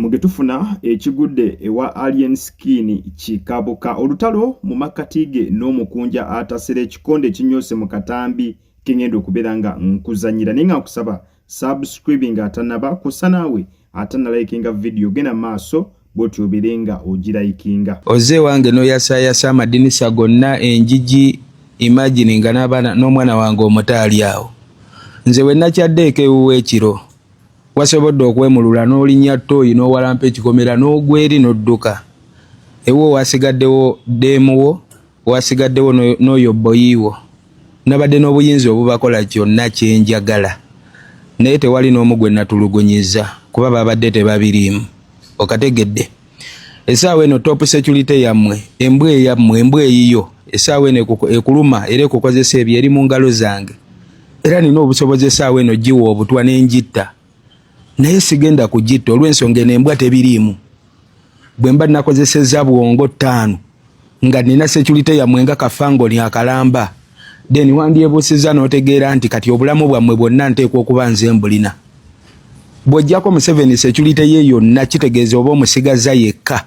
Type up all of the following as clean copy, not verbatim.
mugetufuna ekigudde ewa Alien Skin kikabuka olutalo mu makatige n'omukunja atasera ekikonde kinyose mu katambi kengendo okubeeranga nkuzanyira ninga nkusaba subscribing atanaba kusanawe atanalikinga video gena maaso bwotyo oberenga ogirayikinga oze wange no yasayasa amadinisa gonna enjiji imagininga n'abaana n'omwana wange omutaali awo nze we nakyaddeeko ewuwe ekiro wasobodde okwemulula n'olinya ttooyi n'owalampa ekikomera n'ogweri n'odduka ewo wasigaddewo deemuwo wasigaddewo n'oyo boyiwo nabadde n'obuyinza obubakola kyonna kyenjagala naye tewali n'omu gwe natulugunyiza kuba babadde tebabiriimu okategedde essaawa eno top security yammwe embwa eyiyo essaawa eno ekuluma era ekukozesa ebyo eri mu ngalo zange era nina obusobozi essaawa eno giwa obutwa n'enjitta naye sigenda kugitta olw'ensonga eno embwa tebiriimu bwe mba nakozesezza bwongo 5 nga nina security yammwe nga kafangoni akalamba then wandyebuusiza n'otegeera nti kati obulamu bwammwe bwonna nteekwa okuba nze mbulina bw'ojjako mu 7 security ye yonna kitegeeza oba omusigaza yekka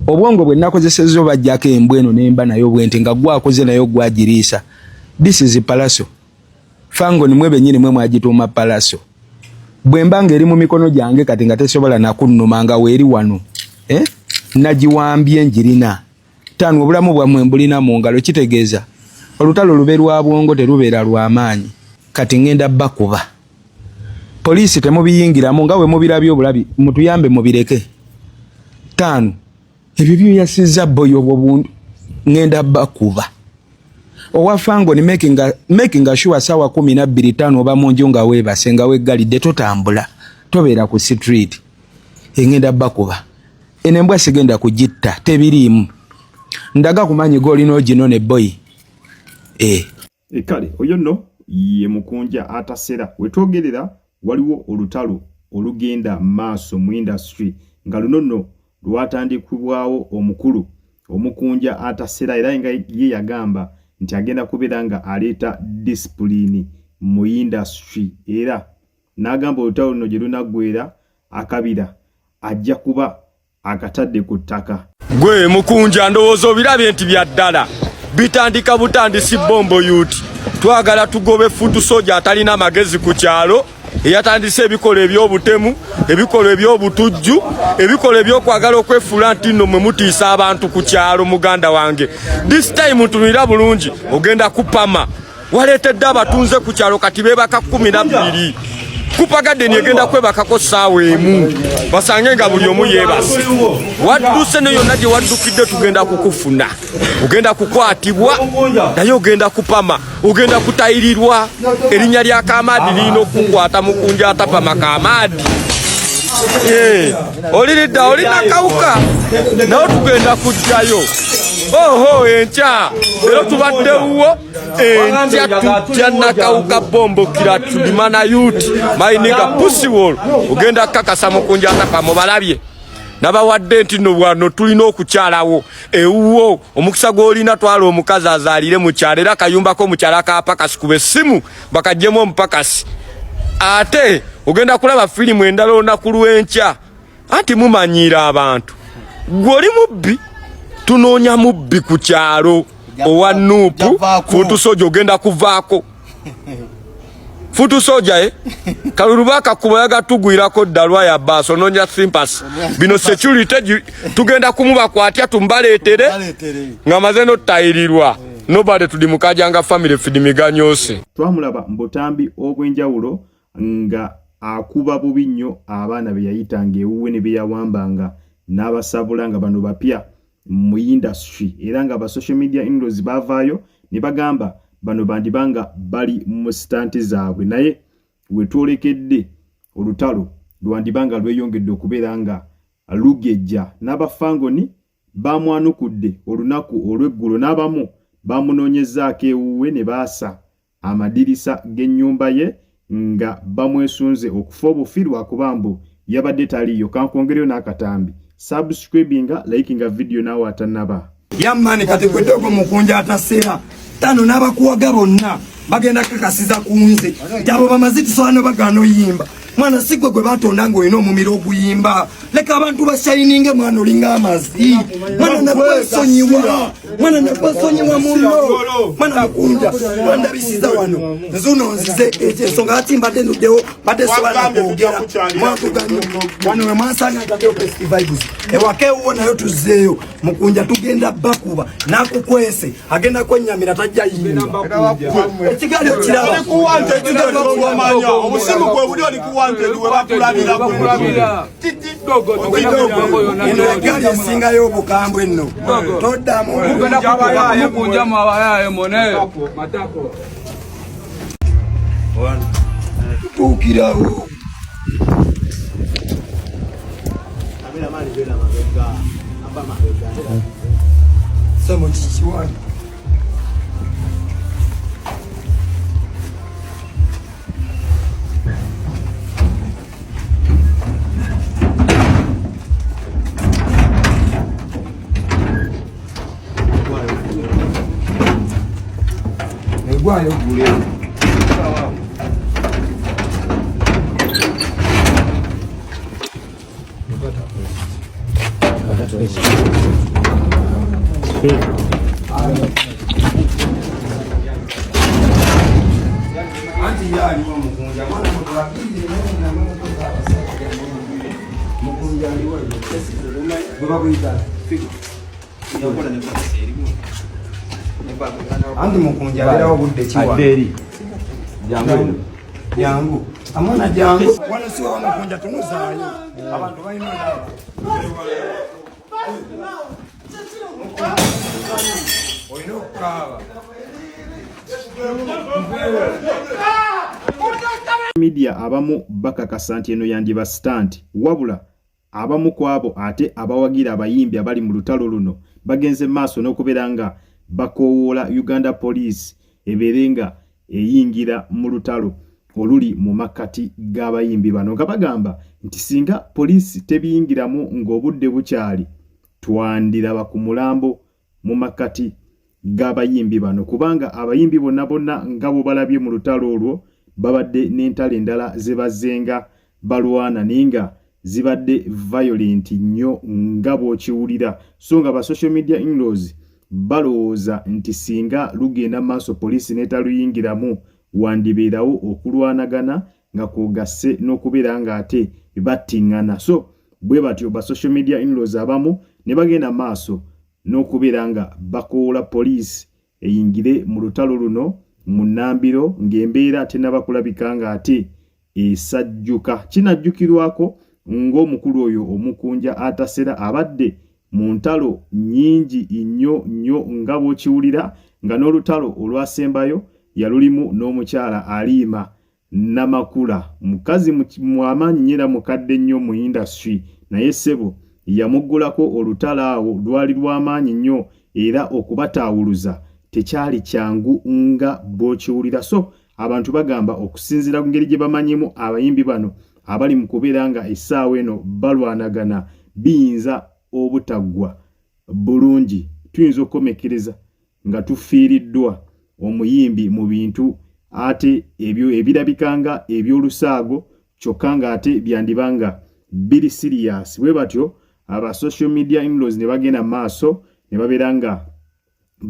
obwongo bwe nakozesezza obajjako embwa eno nemba nayo bwenti nga gwakoze nayo gwagiriisa this is palaso fangoni mwe bennyini mwe mwagituuma palaso bwe mbanga eri mu mikono gyange kati nga tesobola nakunnuma nga weeri wano nagiwambye njirina 5 obulamu bwammwe mbulina mu ngalo kitegeeza olutalo lube lwa bwongo terubeera lw'amaanyi kati ngenda bakuba poliisi temubiyingiramu nga we mubirabye obulabi mutuyambe mubireke 5 ebyo byeyasizza boyi obwo buntu ngenda bakuba owafango ni making sure sawa 12:5 oba munju nga weebase nga weggalidde totambula tobeera ku street engenda bakuba enembwa sigenda kugitta tebiriimu ndaga kumanyi goli n'ogino ne boy kale oyo nno ye mukunja atasera wetwogerera waliwo olutalo olugenda maaso mu industry nga luno nno lwatandikibwawo omukulu omukunja atasera era nga ye yagamba nti agenda kubeera nga aleeta discipline mu industry era n'agamba olutalo luno gye lunaggwera akabira ajja kuba akatadde ku ttaka. Gwe mukunja ndowooza obirabye nti bya ddala bitandika butandisi bombo yuti twagala tugobe futu soja atalina magezi ku kyalo eyatandise ebikola eby'obutemu ebikola eby'obutujju ebikola ebyokwagala okwefuula nti nno mwe mutiisa abantu ku kyalo muganda wange this time tunira bulungi ogenda kupama waleetedde abatunze ku kyalo kati beebaka 12 kupagadde nyegenda kwebakako ssaawa emu basange nga buli omu yeebase wadduse ne yonna gye waddukidde tugenda kukufuna ogenda kukwatibwa naye ogenda kupama ogenda kutayirirwa erinnya lya Kamaadi lino okukwata mukunja atapama Kamaadi oliridda olina kawuka nawe tugenda kujjayo oho enkya era tubaddewo enkya tujja nakawuka bombo kira tudimana yuti mayininga pusiwol ogenda kakasa mukunja atapama balabye nabawadde nti no bwano tulina okukyalawo ewuwo omukisa gw'olina twala omukazi azaalire mu kyalo era kayumbako mukyala kapakasi kube essimu bakajjemu omupakasi ate ogenda kulaba filimu endala olunaku lw'enkya anti mumanyiira abantu gw'oli mubbi tunoonya mubbi ku kyalo owa Nuupu futu soja ogenda kuvaako futu soja kalulubaka kubayaga tugwirako ddalwa ya baso nonya simpas bino security tugenda kumubakwatya tumbaleetere nga mazeno tayirirwa nobody tudi mukajanga family fidimiganyose twamulaba mbutambi obwenjawulo nga akuba bubi nnyo abaana be yayitanga ewuwe ne beyawambanga n'abasabula nga bano bapya mu industry era nga ba social media indoors bavaayo ne bagamba bano bandibanga bali mu stanti zaabwe naye wetwolekedde olutalo lwandibanga lweyongedde okubeera nga lugejja n'abafangoni bamwanukudde olunaku olw'eggulo n'abamu bamunoonyezaako ewuwe ne baasa amadirisa g'ennyumba ye nga bamwesunze okufa obufi lwakuba mbu yabadde taliyo kankongereyo n'akatambi subscribinga likinga video nawe atanaba yammani kati kwedogo mukunja atasera 5 n'abakuwaga bonna bagenda kakasiza kunze jabo bamaziti soano bagano yimba mwana sigwe gwe batonda ngo ino mumiro oguyimba leka abantu bashininge mwana olinga amazi mwana nakwesonyiwa muno mwana mukunja mwana bisiza wano nzuno nzize ensonga ati mbadde nuddewo badde sobola kwogera mwatuganye wano we mwansanga ntaddeo festival vibes ewake uwo nayo tuzzeeyo mukunja tugenda bakuba nakukwese agenda kwenyamira tajja yimba ekigali okiraba omusimu gwe buli oli kuwante niwe bakulabira egali esingayo obukambwe nno toddamu tutuukirawo somo kikiwani negwayo guleo Andi mukunja era obudde kiwa aderi jangu amona jangu wano siwa wamukunja tunuzaayo abantu balina ndaba oyina okukaaba media abamu bakakasa nti eno yandiba stunt wabula abamu kwabo ate abawagira abayimbi abali mu lutalo luno bagenze maaso n'okubeera nga bakowoola Uganda Police ebeerenga eyingira mu lutalo oluli mu makati g'abayimbi bano nga bagamba nti singa poliisi tebiyingiramu ng'obudde bukyali twandiraba ku mulambo mu makati g'abayimbi bano kubanga abayimbi bonna nga bo balabye mu lutalo olwo babadde n'entalo endala ze bazzenga balwana ninga zibadde violent nnyo nga bw'okiwulira so nga ba social media in-laws balowooza nti singa lugenda maaso poliisi netaluyingiramu wandibeerawo okulwanagana nga kwogasse n'okubeera nga ate battiŋŋana so bwe batyo ba social media in-laws abamu ne bagenda maaso n'okubeera nga bakoola poliisi eyingire mu lutalo luno mu Nambiro ng'embeera tennaba kulabika nga ate esajjuka kinajjukirwako ng'omukulu oyo omukunja atasera abadde mu ntalo nnyingi nnyo nga bw'okiwulira nga n'olutalo olwasembayo yalulimu n'omukyala Aliima Namakula mukazi mwamaanyi nyera mukadde nnyo mu industry naye ssebo yamuggulako olutalo awo lwali lw'amaanyi nnyo era okubataawuluza tekyali kyangu nga bw'okiwulira so abantu bagamba okusinziira ku ngeri gye bamanyimu abayimbi bano abali mu kubeera nga essaawa eno balwanagana biyinza obutaggwa bulungi tuyinza okukomekereza nga tufiiriddwa omuyimbi mu bintu ate ebyo ebirabikanga ebyolusaago kyokka nga ate byandibanga biri serious bwe batyo aba social media in-laws ne bagenda maaso ne babeera nga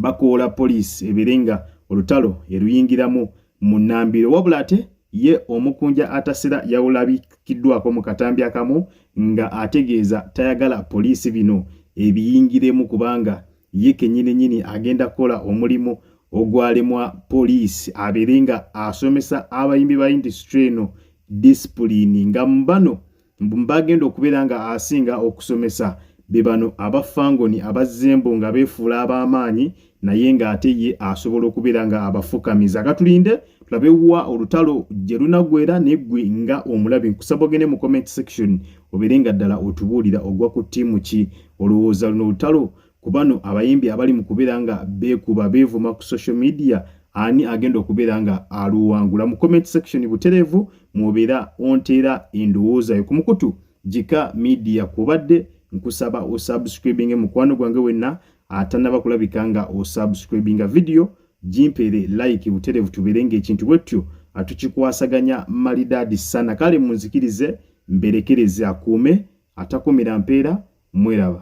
bakoola poliisi ebeerenga olutalo eruyingiramu mu Nambiro wabula ate ye omukunja atasera yawulabikiddwako mu katambi akamu nga ategeeza tayagala poliisi bino ebiyingiremu kubanga ye kennyini agenda kola omulimu ogwalemwa poliisi abeerenga asomesa abayimbi ba industry eno discipline nga mbano mbagenda okubeera nga asinga okusomesa be bano abafangoni abazembo nga beefuula ab'amaanyi naye nga ate ye asobola okubeera nga abafukamiza katulinde tulabe wa olutalo gye lunagwera neggwe nga omulabi nkusaba ogende mu comment section obeerenga ddala otubuulira ogwa ku ttiimu ki olowooza luno olutalo ku bano abayimbi abali mu kubeera nga beekuba beevuma ku social media ani agenda okubeera nga aluwangula mu comment section butereevu mubeera onteera endowooza yo ku mukutu Jika Media kubadde nkusaba osubscribinge mukwano gwange wenna atanaba kulabika nga osubscribinga video jimpeere like butereevu tubeerenga ekintu bwetyo atukikwasaganya malidadi sana. Kale munzikirize mberekereze akuume atakumira mpeera mweraba.